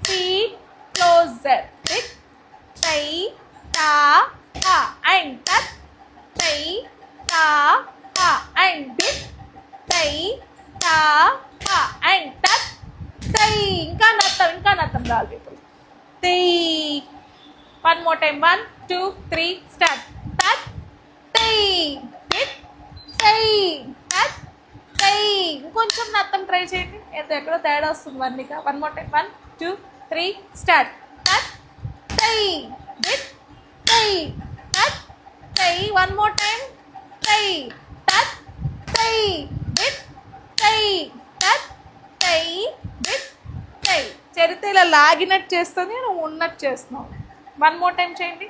feet closer. Sit. Tai, ta, ha. And touch. Tai, ta, ha. And dip. Tai, ta, ha. And touch. Tai. Inka natam raal people. Tai. One more time. 1, 2, 3. Start. Touch. Tai. Dip. Tai. Touch. Tai. ఇంకొంచెం Natham try చేయండి. ఏదో ఎక్కడో తేడా వస్తుంది Varnika. One more time. 1, 2, 3. Start. Touch. Tie. Dip. Tie. Touch. Tie. One more time. Tie. Touch. Tie. Dip. Tie. Touch. Tie. Dip. Tie. చరిత్ర ఇలా లాగినట్టు చేస్తుంది, నువ్వు ఉన్నట్టు చేస్తున్నావు. వన్ మోర్ టైం చేయండి.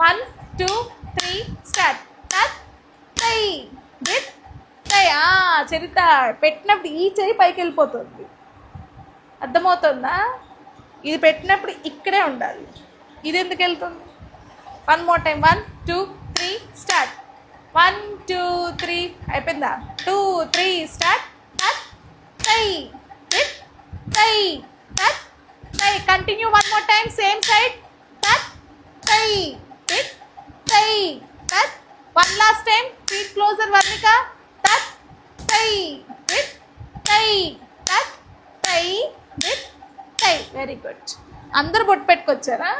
1, 2, 3. స్టార్ట్. టచ్. టై. డిప్. చరిత పెట్టినప్పుడు ఈ చెయ్యి పైకి వెళ్ళిపోతుంది, అర్థమవుతుందా? ఇది పెట్టినప్పుడు ఇక్కడే ఉండాలి, ఇది ఎందుకు వెళ్తుంది? One more time. 1, 2, 3. స్టార్ట్. 1, 2, 3. అయిపోయిందా? 2, 3. Start. Touch. Tie. Dip. Tie. Touch. Tie. Continue. One more time. Same side. Touch. Tie. Dip. Tie. Touch. One last time. Feet closer Varnika. Touch. Tie. Dip. Tie. Touch. Tie. Dip. Tie. Very good. అందరూ బొట్టు పెట్టుకొచ్చారా?